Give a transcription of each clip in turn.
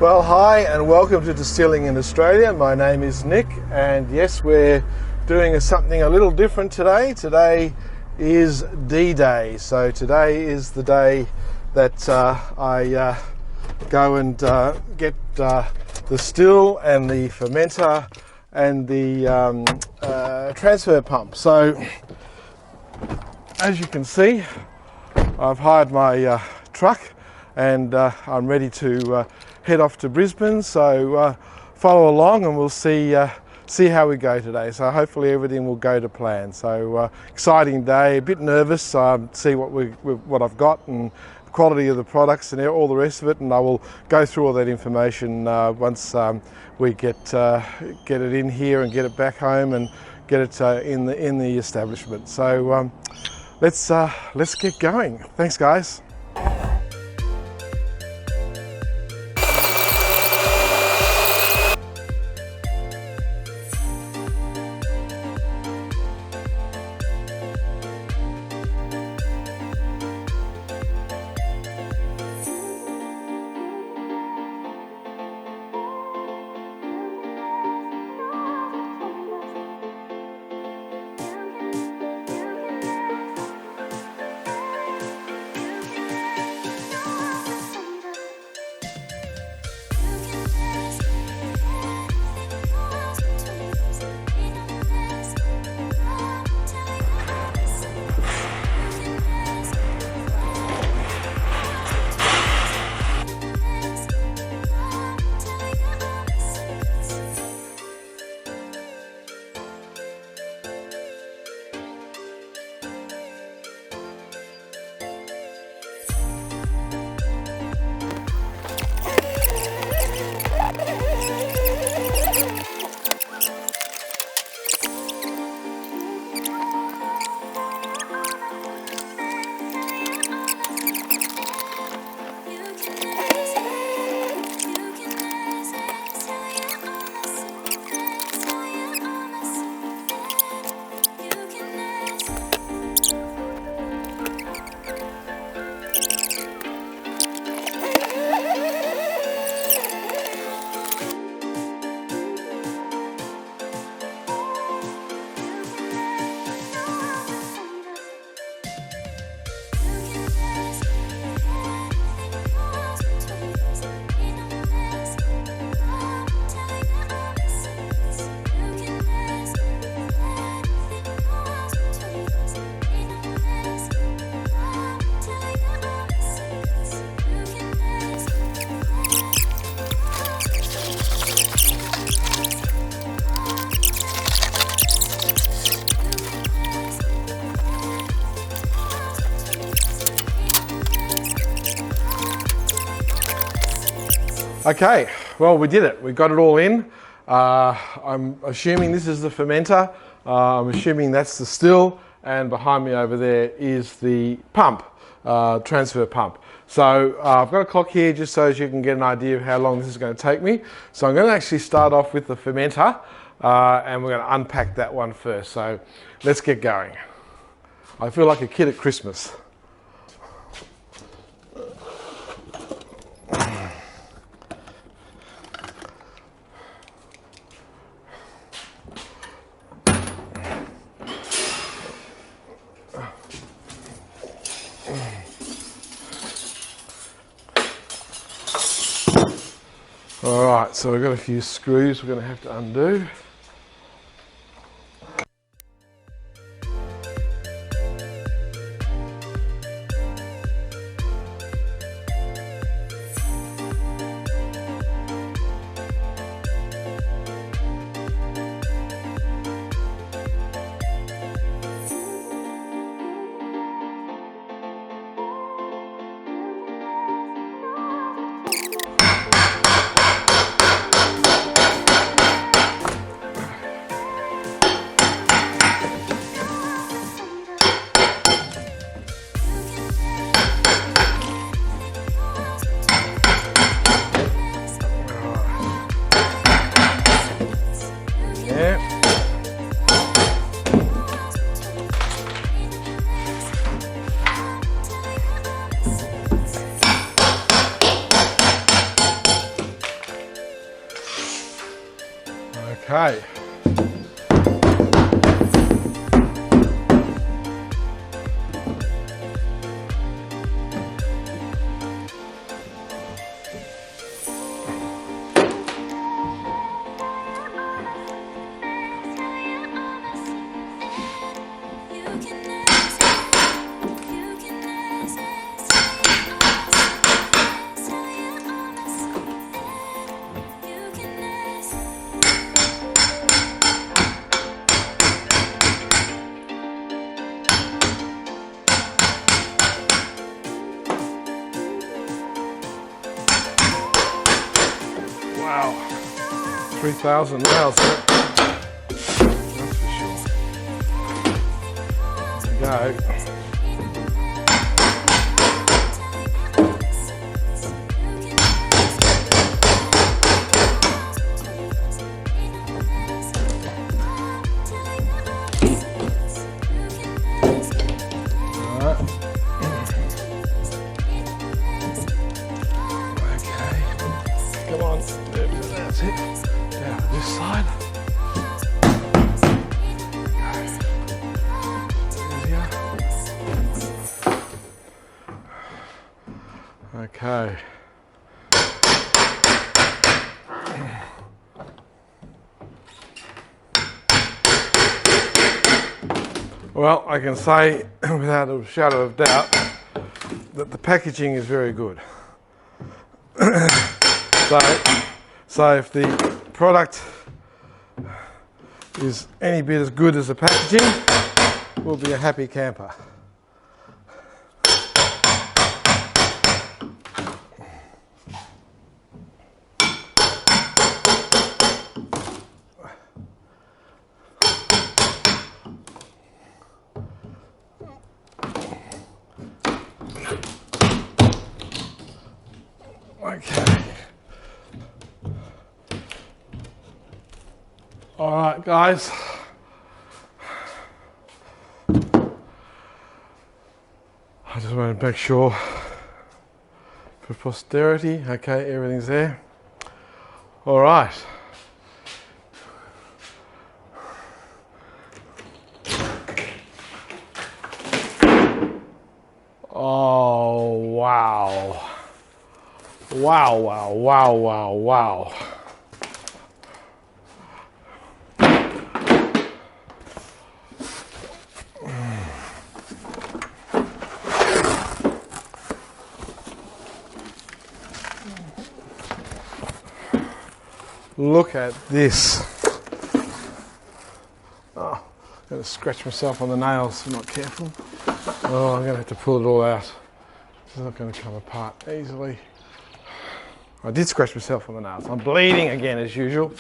Well, hi and welcome to Distilling in Australia. My name is Nick, and yes, we're doing something a little different today. Today is D-Day, so today is the day that I go and get the still and the fermenter and the transfer pump. So as you can see, I've hired my truck and I'm ready to head off to Brisbane, so follow along and we'll see how we go today. So hopefully everything will go to plan. So exciting day, a bit nervous, see what I've got and the quality of the products and all the rest of it, and I will go through all that information once we get it in here and get it back home and get it in the establishment. So let's get going. Thanks, guys. Okay, well, we did it. We got it all in. I'm assuming this is the fermenter. I'm assuming that's the still, and behind me over there is the pump, transfer pump. So I've got a clock here just so as you can get an idea of how long this is going to take me. So I'm going to actually start off with the fermenter, and we're going to unpack that one first. So let's get going. I feel like a kid at Christmas. Alright, so we've got a few screws we're going to have to undo. Okay. Wow, 3,000 miles. That's for sure. There we go. Come on, that's it. Down this side. Okay. Well, I can say without a shadow of doubt that the packaging is very good. So if the product is any bit as good as the packaging, we'll be a happy camper. Okay. All right, guys. I just want to make sure for posterity. Okay, everything's there. All right. Oh, wow. Wow, wow, wow, wow, wow. Look at this. Oh, I'm going to scratch myself on the nails if I'm not careful. Oh, I'm going to have to pull it all out. It's not going to come apart easily. I did scratch myself on the nails. I'm bleeding again as usual.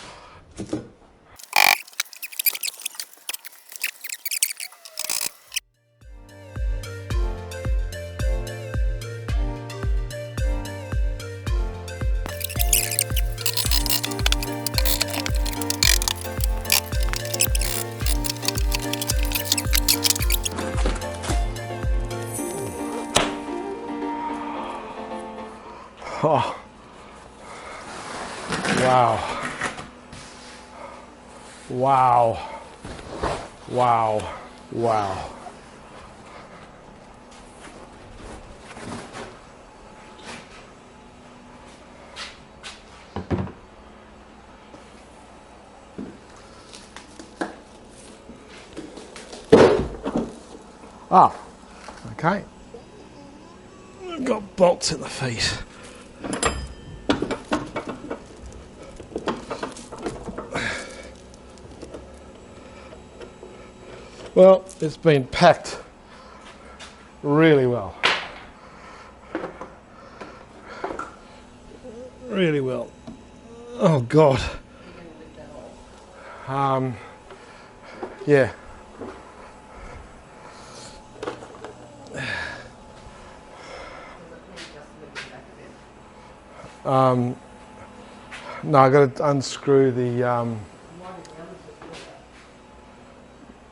Oh. Wow. Wow. Wow. Wow. Ah, okay. I've got bolts in the feet. Well, it's been packed really well. Really well. Oh God. Yeah. No, I got to unscrew the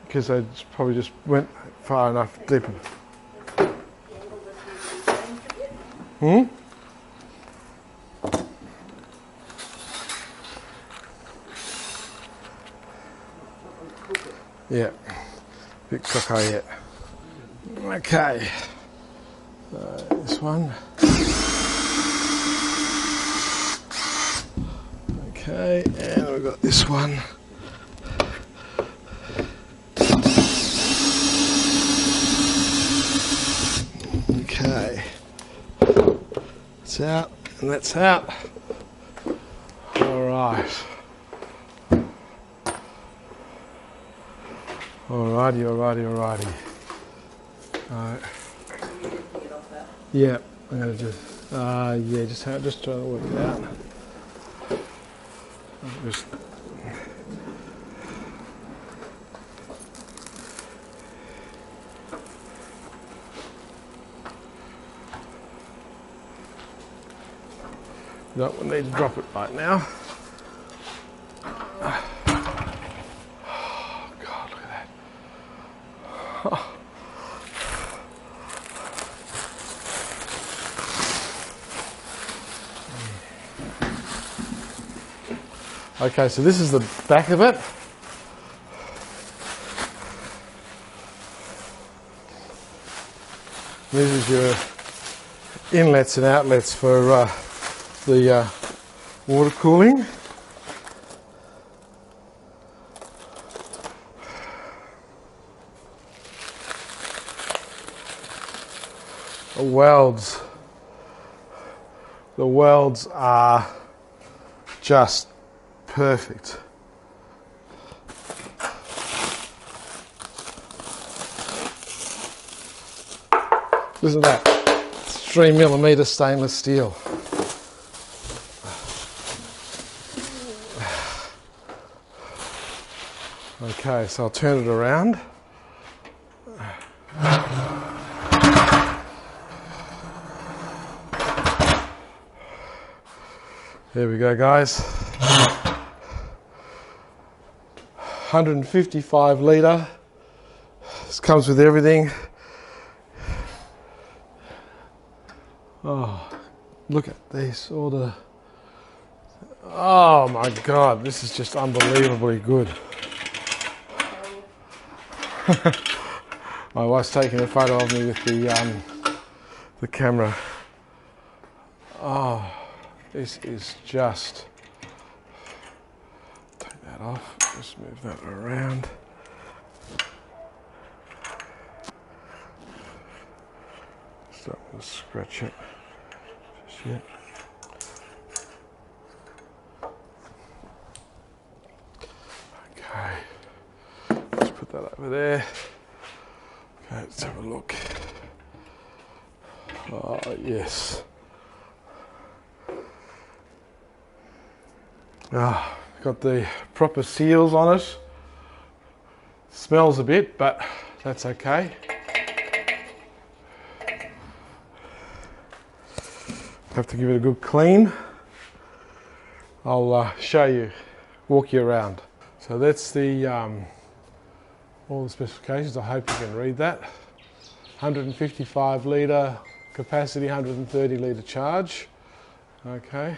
because I probably just went far enough deeper. Yeah, bit cocoa yet. Okay, this one. Okay, and we've got this one. Okay, it's out and that's out. All right. Alrighty. Alright. Yeah, I'm gonna just just try to work it out. Just don't need to drop it right now. Okay, so this is the back of it. This is your inlets and outlets for the water cooling. The welds are just perfect. Listen to that. It's 3mm stainless steel. Okay, so I'll turn it around. There we go, guys. 155 litre. This comes with everything. Oh, look at this, all the... Oh my God, this is just unbelievably good. My wife's taking a photo of me with the camera. Oh, this is just... Take that off, just move that around. Starting to scratch it just yet. Okay, let's put that over there. Okay, let's have a look. Oh, yes. Ah, got the proper seals on it. Smells a bit, but that's okay. Have to give it a good clean. I'll show you, walk you around. So that's the all the specifications. I hope you can read that. 155 litre capacity, 130 litre charge. Okay.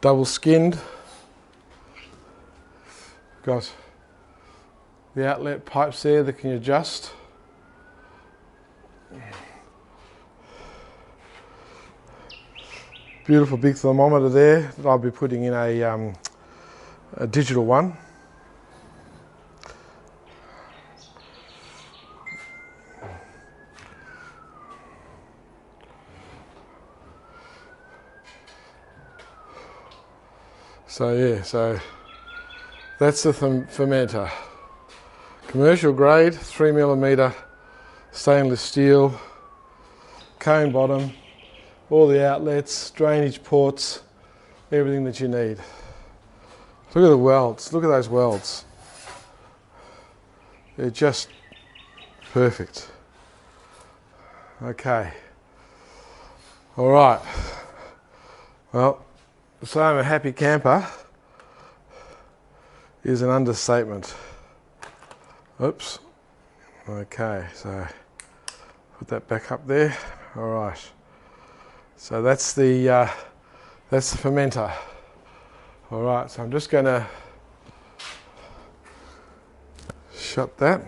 Double skinned. Got the outlet pipes there that can adjust. Beautiful big thermometer there that I'll be putting in a digital one. So yeah, so that's the fermenter. Commercial grade, 3mm stainless steel, cone bottom, all the outlets, drainage ports, everything that you need. Look at the welds, look at those welds. They're just perfect. Okay. All right. Well, to say I'm a happy camper is an understatement. Oops. Okay, so put that back up there. All right. So that's the fermenter. All right, so I'm just going to shut that.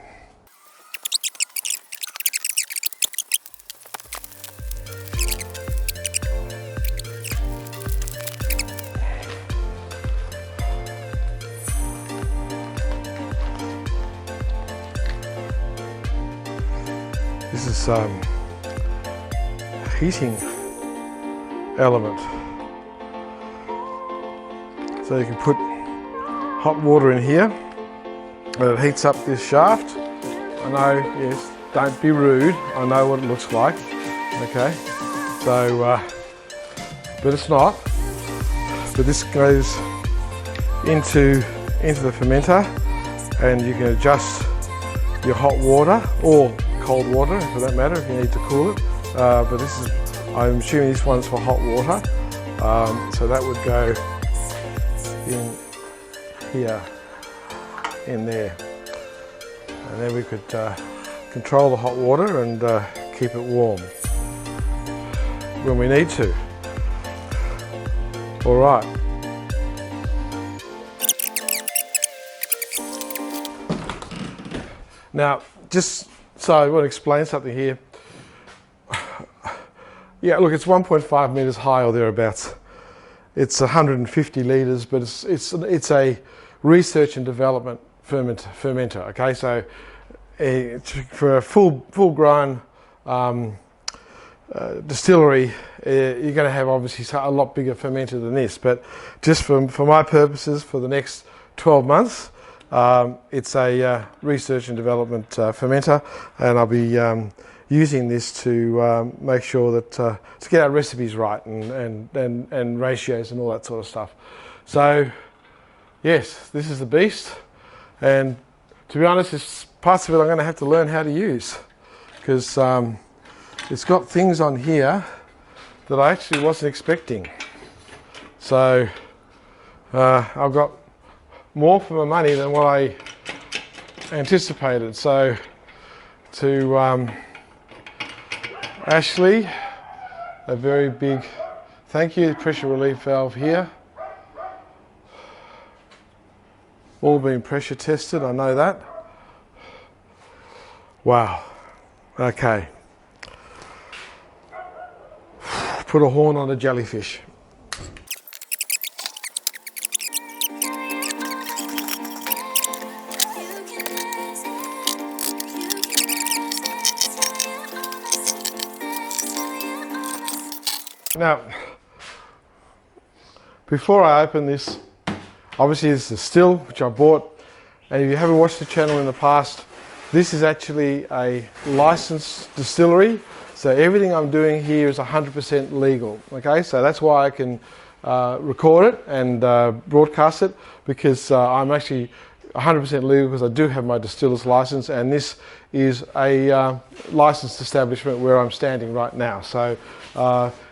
This is a heating element. So you can put hot water in here and it heats up this shaft. I know, yes, don't be rude, I know what it looks like, okay? So, but it's not. But this goes into the fermenter and you can adjust your hot water or cold water for that matter if you need to cool it. But this is, I'm assuming this one's for hot water. So that would go in here, in there. And then we could control the hot water and keep it warm when we need to. All right. Now, just so I want to explain something here. Yeah, look, it's 1.5 meters high or thereabouts. It's 150 liters, but it's a research and development fermenter. Okay, so for a full grown distillery, you're going to have obviously a lot bigger fermenter than this. But just for my purposes, for the next 12 months, it's a research and development fermenter, and I'll be using this to make sure that to get our recipes right and ratios and all that sort of stuff. So yes, this is the beast, and to be honest, it's parts of it I'm going to have to learn how to use, because it's got things on here that I actually wasn't expecting. So I've got more for my money than what I anticipated. So to Ashley, a very big thank you. Pressure relief valve here. All been pressure tested, I know that. Wow. Okay. Put a horn on a jellyfish. Now, before I open this, obviously this is a still, which I bought, and if you haven't watched the channel in the past, this is actually a licensed distillery, so everything I'm doing here is 100% legal, okay? So that's why I can record it and broadcast it, because I'm actually 100% legal because I do have my distiller's license, and this is a licensed establishment where I'm standing right now. So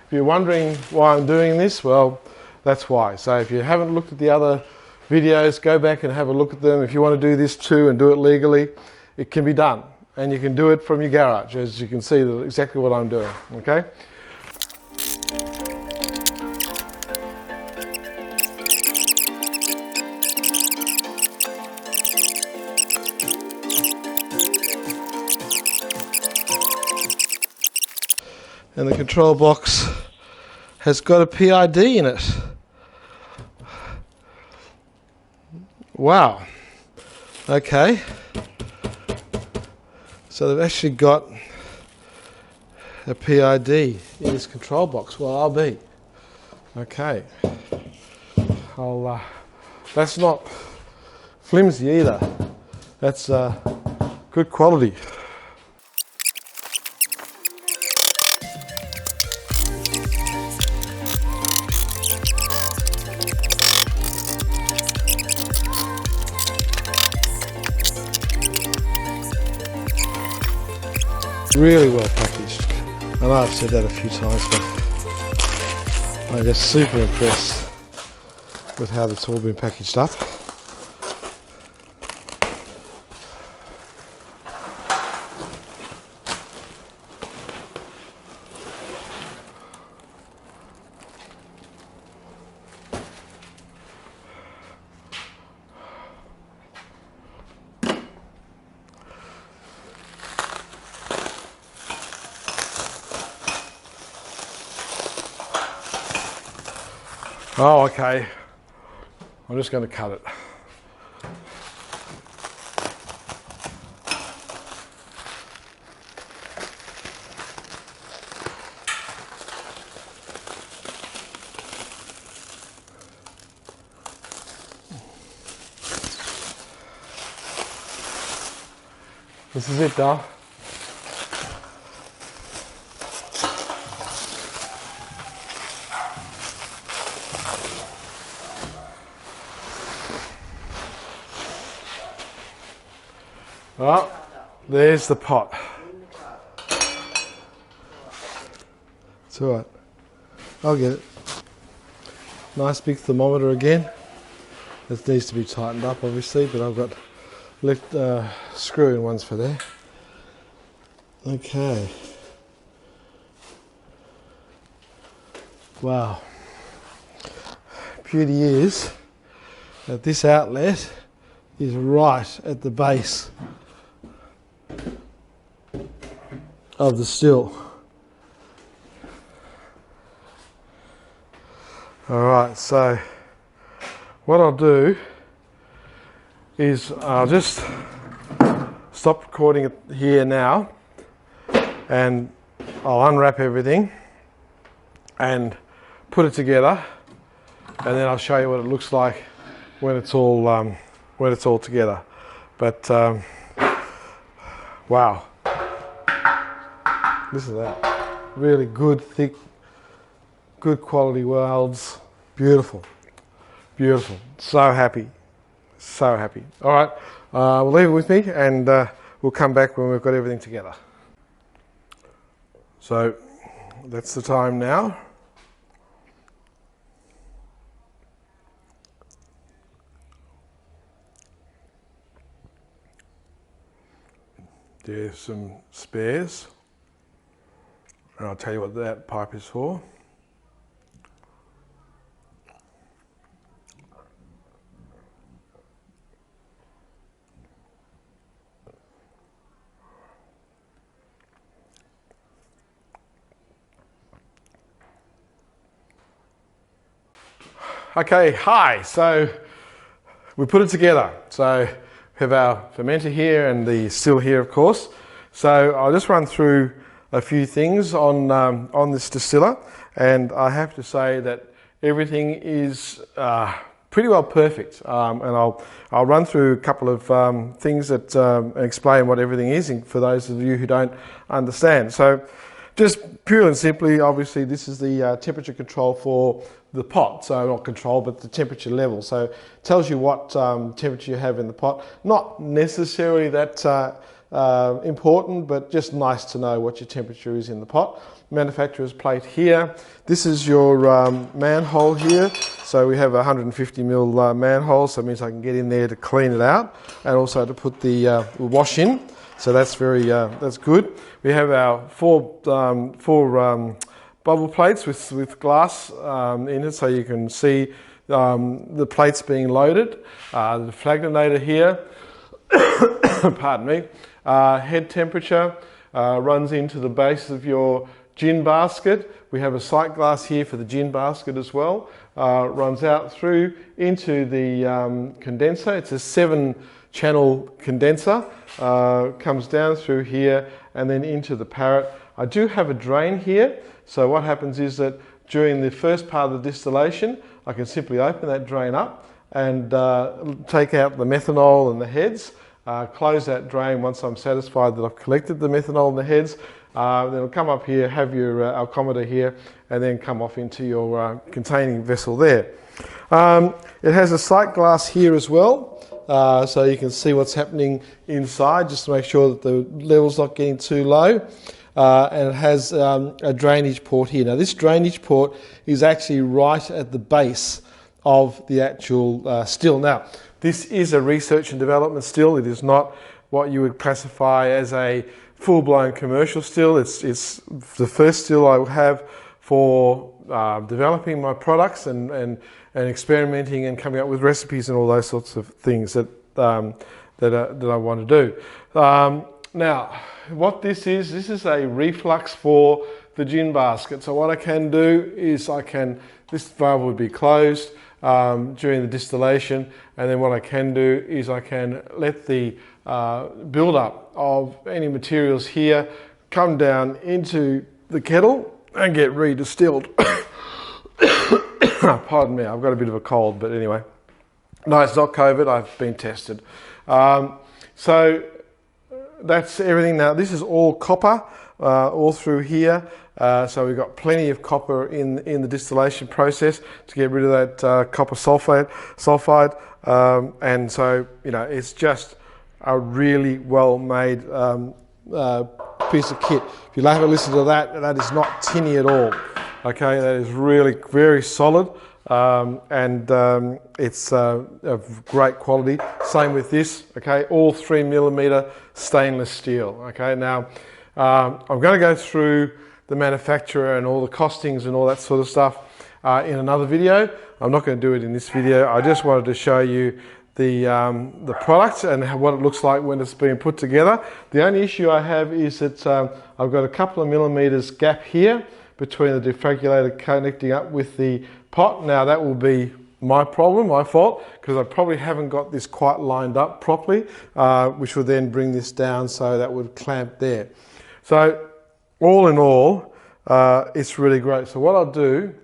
if you're wondering why I'm doing this, well, that's why. So if you haven't looked at the other videos, go back and have a look at them. If you want to do this too and do it legally, it can be done. And you can do it from your garage, as you can see exactly what I'm doing, okay? And the control box has got a PID in it. Wow. Okay. So they've actually got a PID in this control box. Well, I'll be. Okay. That's not flimsy either. That's good quality. Really well packaged. I know I've said that a few times, but I'm just super impressed with how it's all been packaged up. Oh, okay. I'm just going to cut it. This is it, Dal. Well, there's the pot. It's all right. I'll get it. Nice big thermometer again. This needs to be tightened up, obviously, but I've got screw-in ones for there. Okay. Wow. Beauty is that this outlet is right at the base of the still. Alright, so what I'll do is I'll just stop recording it here now and I'll unwrap everything and put it together, and then I'll show you what it looks like when it's all together. But wow, listen to that. Really good, thick, good quality welds. Beautiful, beautiful. So happy, so happy. All right, we'll leave it with me and we'll come back when we've got everything together. So that's the time now. There's some spares, and I'll tell you what that pipe is for. Okay, hi. So we put it together. So we have our fermenter here and the still here, of course. So I'll just run through a few things on this distiller, and I have to say that everything is pretty well perfect. And I'll run through a couple of things that explain what everything is, for those of you who don't understand. So just purely and simply, obviously, this is the temperature control for the pot. So not control, but the temperature level. So it tells you what temperature you have in the pot. Not necessarily that important, but just nice to know what your temperature is in the pot. Manufacturer's plate here. This is your manhole here. So we have a 150 mil manhole, so it means I can get in there to clean it out and also to put the wash in. So that's that's good. We have our four bubble plates with glass in it, so you can see the plates being loaded. The deflagrator here, pardon me, head temperature runs into the base of your gin basket. We have a sight glass here for the gin basket as well. Runs out through into the condenser. It's a 7-channel condenser. Comes down through here and then into the parrot. I do have a drain here. So what happens is that during the first part of the distillation, I can simply open that drain up and take out the methanol and the heads, close that drain once I'm satisfied that I've collected the methanol and the heads. Then I'll come up here, have your alcometer here, and then come off into your containing vessel there. It has a sight glass here as well, so you can see what's happening inside, just to make sure that the level's not getting too low. And it has a drainage port here. Now this drainage port is actually right at the base of the actual still. Now this is a research and development still. It is not what you would classify as a full-blown commercial still. It's the first still I have for developing my products and experimenting and coming up with recipes and all those sorts of things that I want to do. Now, what this is a reflux for the gin basket. So what I can do is this valve would be closed during the distillation, and then what I can do is I can let the build-up of any materials here come down into the kettle and get redistilled. Pardon me, I've got a bit of a cold, but anyway. No, it's not COVID, I've been tested. So that's everything. Now this is all copper, all through here. So we've got plenty of copper in the distillation process to get rid of that copper sulfide. And so, you know, it's just a really well-made piece of kit. If you have a listen to that, that is not tinny at all. Okay, that is really very solid, and it's of great quality. Same with this. Okay, all 3mm stainless steel. Okay, now I'm going to go through the manufacturer and all the costings and all that sort of stuff in another video. I'm not going to do it in this video. I just wanted to show you the product and what it looks like when it's being put together. The only issue I have is that I've got a couple of millimeters gap here between the defragulator connecting up with the pot. Now that will be my problem, my fault, because I probably haven't got this quite lined up properly, which will then bring this down, so that would clamp there. So all in all, it's really great. So what I'll do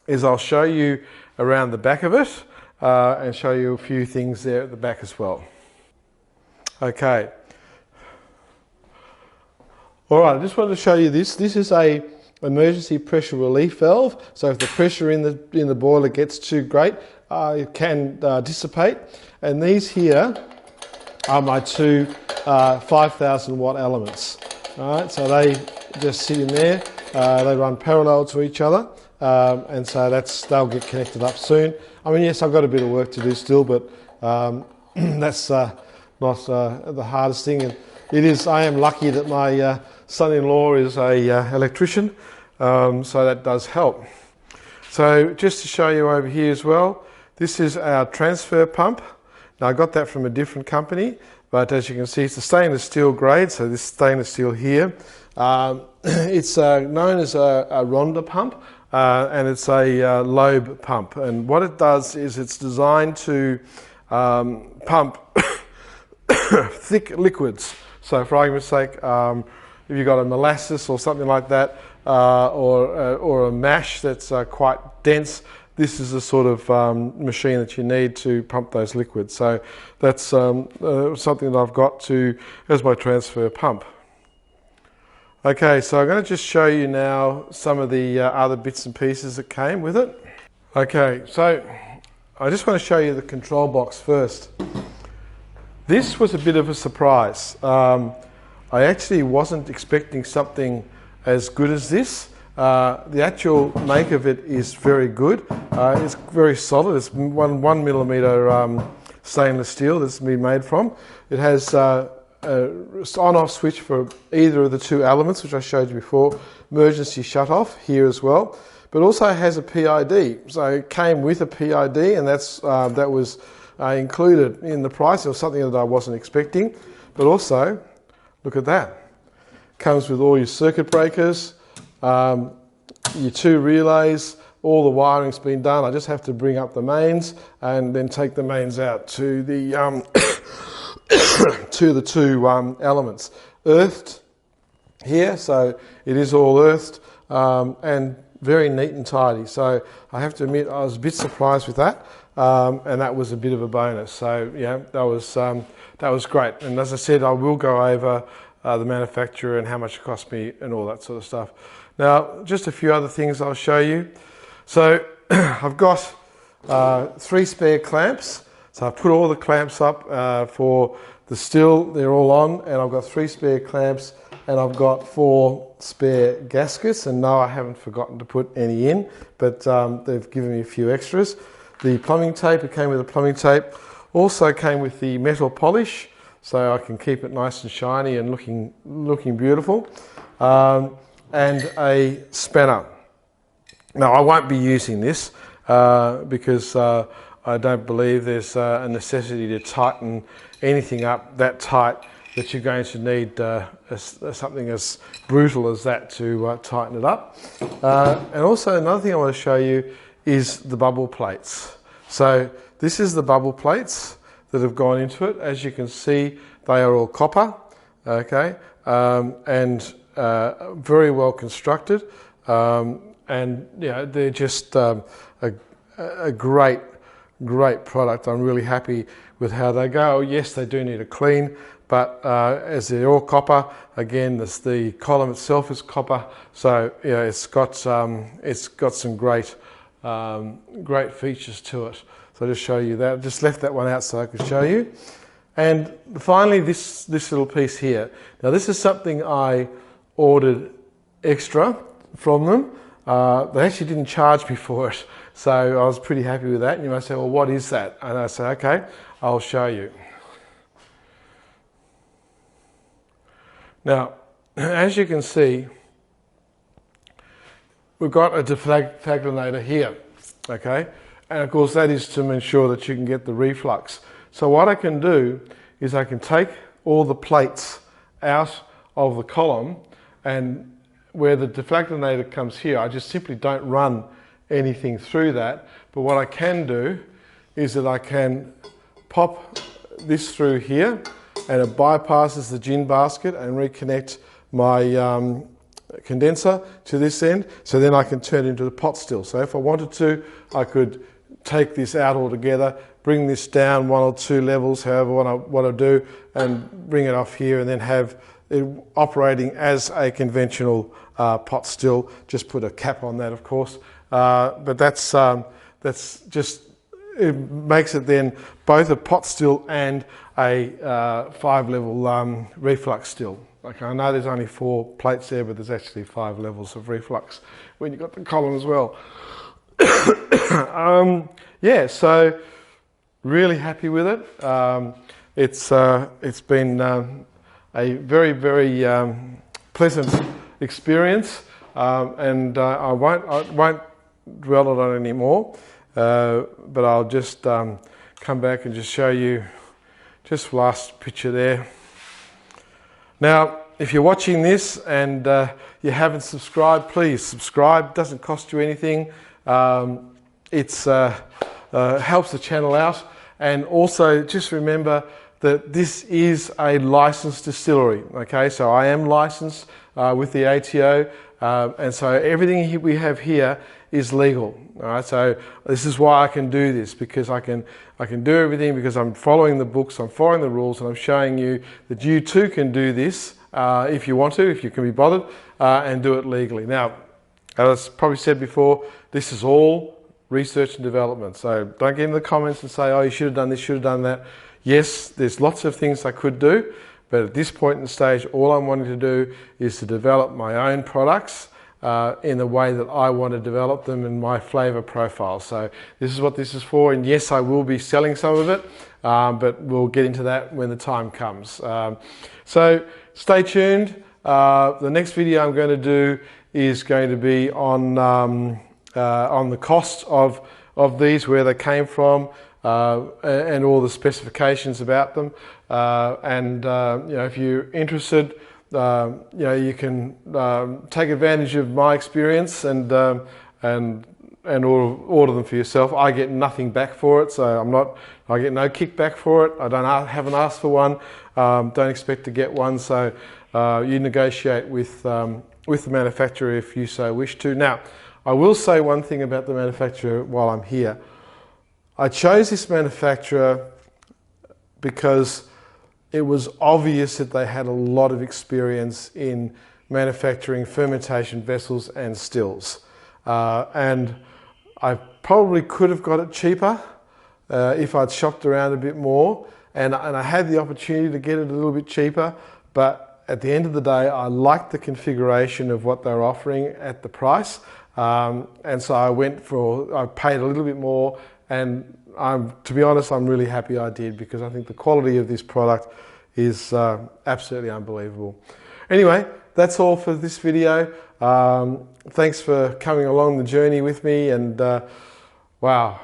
is I'll show you around the back of it and show you a few things there at the back as well. Okay. All right, I just wanted to show you this. This is a emergency pressure relief valve. So if the pressure in the boiler gets too great, it can dissipate. And these here are my two 5,000 watt elements. All right, so they just sit in there. They run parallel to each other, and so they'll get connected up soon. I mean, yes, I've got a bit of work to do still, but that's not the hardest thing. And it is. I am lucky that my son-in-law is a electrician, so that does help. So just to show you over here as well, this is our transfer pump. Now I got that from a different company, but as you can see, it's a stainless steel grade. So this stainless steel here, it's known as a Ronda pump. And it's a lobe pump, and what it does is it's designed to pump thick liquids. So for argument's sake, if you've got a molasses or something like that, or a mash that's quite dense, this is the sort of machine that you need to pump those liquids. So that's something that I've got as my transfer pump. Okay, so I'm going to just show you now some of the other bits and pieces that came with it. Okay, so I just want to show you the control box first. This was a bit of a surprise. I actually wasn't expecting something as good as this. The actual make of it is very good. It's very solid. It's 1mm stainless steel that's been made from. It has on-off switch for either of the two elements, which I showed you before. Emergency shut-off here as well, but also has a PID. So it came with a PID, and that was included in the price. It was something that I wasn't expecting. But also, look at that. Comes with all your circuit breakers, your two relays. All the wiring's been done. I just have to bring up the mains and then take the mains out to the to the two elements. Earthed here, so it is all earthed and very neat and tidy. So I have to admit I was a bit surprised with that, and that was a bit of a bonus. So yeah, that was great. And as I said, I will go over the manufacturer and how much it cost me and all that sort of stuff. Now, just a few other things I'll show you. So I've got 3 spare clamps. So I've put all the clamps up for the still, they're all on, and I've got 3 spare clamps, and I've got 4 spare gaskets, and no, I haven't forgotten to put any in, but they've given me a few extras. The plumbing tape, it came with the plumbing tape, also came with the metal polish, so I can keep it nice and shiny and looking beautiful, and a spanner. Now I won't be using this because I don't believe there's a necessity to tighten anything up that tight that you're going to need something as brutal as that to tighten it up. And also another thing I want to show you is the bubble plates. So this is the bubble plates that have gone into it. As you can see, they are all copper, okay, and very well constructed, and you know, they're just a great product. I'm really happy with how they go. Yes, they do need a clean, but as they're all copper, again, the column itself is copper, so yeah, it's got some great features to it. So I'll just show you that. I just left that one out so I could show you. And finally, this little piece here. Now, this is something I ordered extra from them. They actually didn't charge me for it, so I was pretty happy with that. And you might say, well, what is that? And I say, okay, I'll show you. Now, as you can see, we've got a deflagrator here, okay? And of course, that is to ensure that you can get the reflux. So what I can do is I can take all the plates out of the column, and where the deflagrator comes here, I just simply don't run anything through that. But what I can do is that I can pop this through here, and it bypasses the gin basket and reconnect my condenser to this end, so then I can turn it into the pot still. So if I wanted to, I could take this out altogether, bring this down 1 or 2 levels, however what I do, and bring it off here, and then have it operating as a conventional pot still. Just put a cap on that, of course, but that's just, it makes it then both a pot still and a 5-level reflux still. Okay, I know there's only 4 plates there, but there's actually 5 levels of reflux when you've got the column as well. Yeah, so really happy with it. It's been a very pleasant experience, and I won't dwell on it anymore. But I'll just come back and just show you just last picture there. Now, if you're watching this and you haven't subscribed, please subscribe. It doesn't cost you anything. It's helps the channel out, and also just remember that this is a licensed distillery. Okay, so I am licensed with the ATO, and so everything we have here is legal. All right, so this is why I can do this, because I can do everything because I'm following the books, I'm following the rules, and I'm showing you that you too can do this if you want to, if you can be bothered, and do it legally. Now, as I probably said before, this is all research and development. So don't get in the comments and say, oh, you should have done this, should have done that. Yes, there's lots of things I could do, but at this point in the stage, all I'm wanting to do is to develop my own products in the way that I want to develop them in my flavour profile. So this is what this is for, and yes, I will be selling some of it, but we'll get into that when the time comes. So stay tuned. The next video I'm going to do is going to be on the cost of these, where they came from, and all the specifications about them. And you know, if you're interested, you know, you can take advantage of my experience and order them for yourself. I get nothing back for it, so I get no kickback for it. Haven't asked for one. Don't expect to get one. So you negotiate with the manufacturer if you so wish to. Now, I will say one thing about the manufacturer while I'm here. I chose this manufacturer because it was obvious that they had a lot of experience in manufacturing fermentation vessels and stills. And I probably could have got it cheaper if I'd shopped around a bit more. And I had the opportunity to get it a little bit cheaper, but at the end of the day, I liked the configuration of what they were offering at the price. And so I paid a little bit more, and to be honest, I'm really happy I did, because I think the quality of this product is absolutely unbelievable. Anyway, that's all for this video. Thanks for coming along the journey with me, and wow,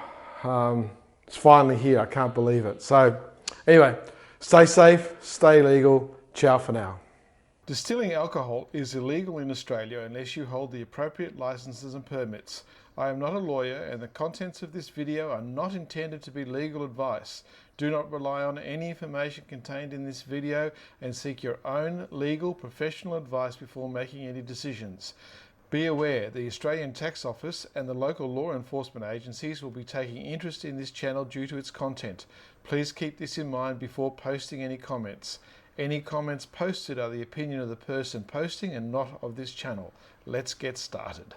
it's finally here. I can't believe it. So anyway, stay safe, stay legal, Ciao for now. Distilling alcohol is illegal in Australia unless you hold the appropriate licenses and permits. I am not a lawyer and the contents of this video are not intended to be legal advice. Do not rely on any information contained in this video and seek your own legal professional advice before making any decisions. Be aware the Australian Tax Office and the local law enforcement agencies will be taking interest in this channel due to its content. Please keep this in mind before posting any comments. Any comments posted are the opinion of the person posting and not of this channel. Let's get started.